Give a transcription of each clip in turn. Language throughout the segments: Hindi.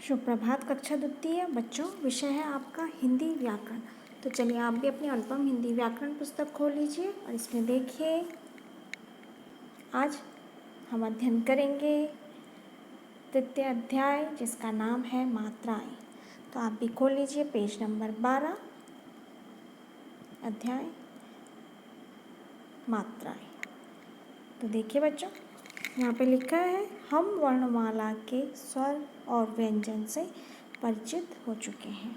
सुप्रभात कक्षा द्वितीय बच्चों, विषय है आपका हिंदी व्याकरण। तो चलिए आप भी अपनी अनुपम हिंदी व्याकरण पुस्तक खोल लीजिए और इसमें देखिए आज हम अध्ययन करेंगे तृतीय अध्याय जिसका नाम है मात्राएं। तो आप भी खोल लीजिए पेज नंबर 12, अध्याय मात्राएं। तो देखिए बच्चों, यहाँ पे लिखा है हम वर्णमाला के स्वर और व्यंजन से परिचित हो चुके हैं।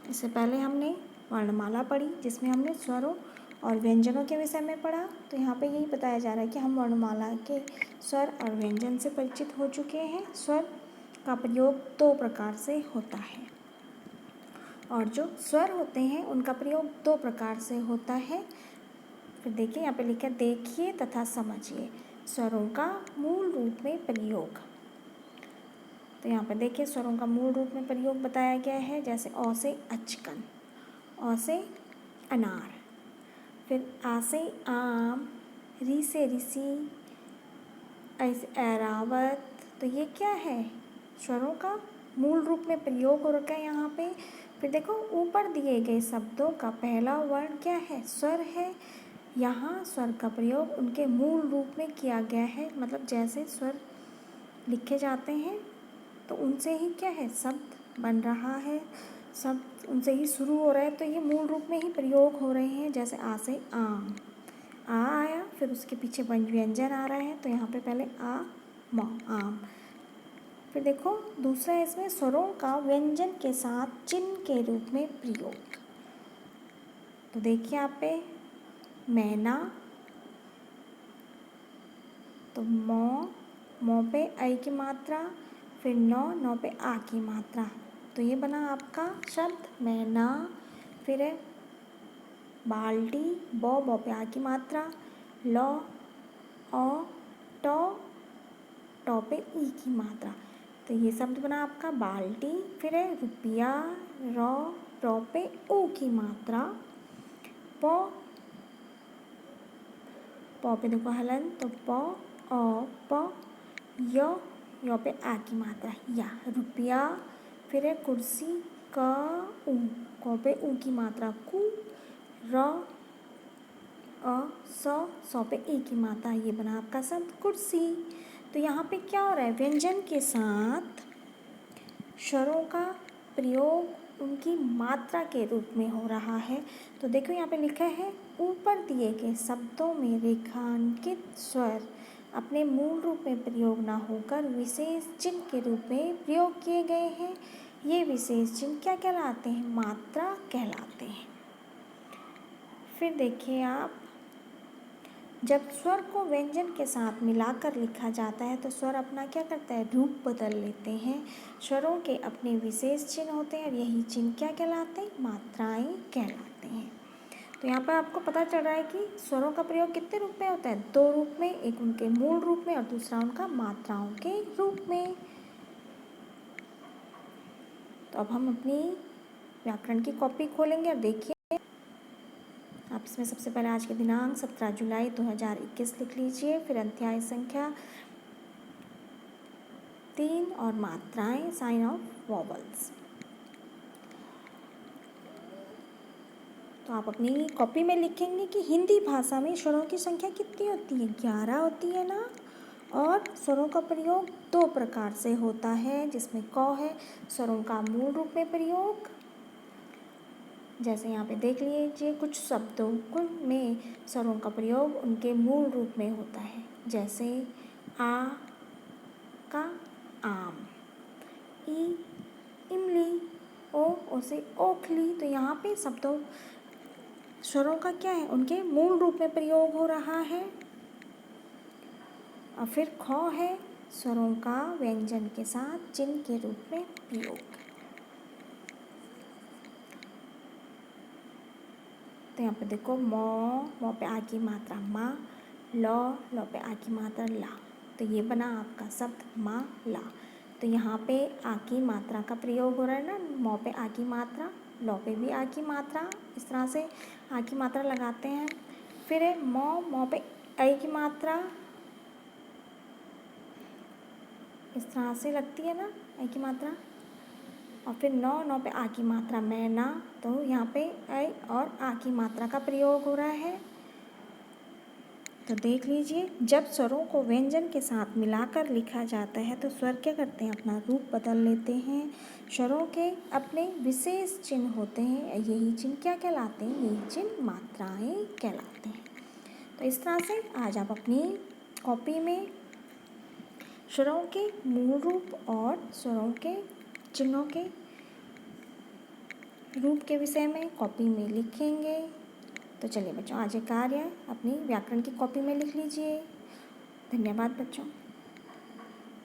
इससे पहले हमने वर्णमाला पढ़ी जिसमें हमने स्वरों और व्यंजनों के विषय में पढ़ा। तो यहाँ पे यही बताया जा रहा है कि हम वर्णमाला के स्वर और व्यंजन से परिचित हो चुके हैं। स्वर का प्रयोग दो प्रकार से होता है और जो स्वर होते हैं उनका प्रयोग दो प्रकार से होता है। फिर देखिए यहाँ पे लिखा है देखिए तथा समझिए स्वरों का मूल रूप में प्रयोग। तो यहाँ पर देखिए स्वरों का मूल रूप में प्रयोग बताया गया है, जैसे अ से अचकन, अ से अनार, फिर आ से आम, री से ऋषि, ऐ से ऐरावत। तो ये क्या है, स्वरों का मूल रूप में प्रयोग हो रखा है यहाँ पे। फिर देखो ऊपर दिए गए शब्दों का पहला वर्ण क्या है, स्वर है। यहाँ स्वर का प्रयोग उनके मूल रूप में किया गया है, मतलब जैसे स्वर लिखे जाते हैं तो उनसे ही क्या है शब्द बन रहा है, शब्द उनसे ही शुरू हो रहा है। तो ये मूल रूप में ही प्रयोग हो रहे हैं। जैसे आ से आम, आ आया, फिर उसके पीछे व्यंजन आ रहा है, तो यहाँ पे पहले आ म आम। फिर देखो दूसरा है इसमें स्वरों का व्यंजन के साथ चिन्ह के रूप में प्रयोग। तो देखिए यहाँ पे मैना, तो मौ पे ऐ की मात्रा, फिर नौ पे आ की मात्रा। तो ये बना आपका शब्द मैना। फिर है बाल्टी, बौ पे आ की मात्रा, लौ औ टौ पे ई की मात्रा। तो ये शब्द बना आपका बाल्टी। फिर है रुपया, रौ पे ऊ की मात्रा, पौ पे देखो हलन, तो प यो पे आ की मात्रा या, रुपया। फिर है कुर्सी, क पे ऊ की मात्रा कु, सौ पे ई की मात्रा। ये बना आपका शब्द कुर्सी। तो यहाँ पे क्या हो रहा है, व्यंजन के साथ स्वरों का प्रयोग उनकी मात्रा के रूप में हो रहा है। तो देखो यहाँ पे लिखा है ऊपर दिए गए शब्दों में रेखांकित स्वर अपने मूल रूप में प्रयोग न होकर विशेष चिन्ह के रूप में प्रयोग किए गए हैं। ये विशेष चिन्ह क्या कहलाते हैं, मात्रा कहलाते हैं। फिर देखिए आप, जब स्वर को व्यंजन के साथ मिलाकर लिखा जाता है तो स्वर अपना क्या करता है, रूप बदल लेते हैं। स्वरों के अपने विशेष चिन्ह होते हैं और यही चिन्ह क्या कहलाते हैं, मात्राएं कहलाते हैं। तो यहाँ पर आपको पता चल रहा है कि स्वरों का प्रयोग कितने रूप में होता है, दो रूप में, एक उनके मूल रूप में और दूसरा उनका मात्राओं के रूप में। तो अब हम अपनी व्याकरण की कॉपी खोलेंगे और देखिए आप इसमें सबसे पहले आज के दिनांक 17 जुलाई 2021 लिख लीजिए। फिर अध्याय संख्या 3 और मात्राएं, साइन ऑफ वॉवल्स। तो आप अपनी कॉपी में लिखेंगे कि हिंदी भाषा में स्वरों की संख्या कितनी होती है, 11 होती है ना। और स्वरों का प्रयोग दो प्रकार से होता है, जिसमें क है स्वरों का मूल रूप में प्रयोग। जैसे यहाँ पे देख लीजिए कुछ शब्दों में स्वरों का प्रयोग उनके मूल रूप में होता है, जैसे आ का आम, ई इमली, ओ से ओखली। तो यहाँ पे शब्दों स्वरों का क्या है, उनके मूल रूप में प्रयोग हो रहा है। और फिर ख है स्वरों का व्यंजन के साथ चिन्ह के रूप में प्रयोग। तो यहाँ पे देखो मौ पे आ की मात्रा मा, लौ पे आ की मात्रा ला। तो ये बना आपका शब्द मा ला। तो यहाँ पे आ की मात्रा का प्रयोग हो रहा है ना, मौ पे आ की मात्रा, लौ पे भी आ की मात्रा, इस तरह से आ की मात्रा लगाते हैं। फिर है मौ पे ऐ की मात्रा, इस तरह से लगती है ना ऐ की मात्रा। और फिर नौ पे आ की मात्रा मैं ना, तो यहाँ पे ऐ और आ की मात्रा का प्रयोग हो रहा है। तो देख लीजिए, जब स्वरों को व्यंजन के साथ मिलाकर लिखा जाता है तो स्वर क्या करते हैं, अपना रूप बदल लेते हैं। स्वरों के अपने विशेष चिन्ह होते हैं, यही चिन्ह क्या कहलाते हैं, यही चिन्ह मात्राएं कहलाते हैं। तो इस तरह से आज आप अपनी कॉपी में स्वरों के मूल रूप और स्वरों के चिन्हों के रूप के विषय में कॉपी में लिखेंगे। तो चलिए बच्चों, आज ये कार्य अपनी व्याकरण की कॉपी में लिख लीजिए। धन्यवाद बच्चों।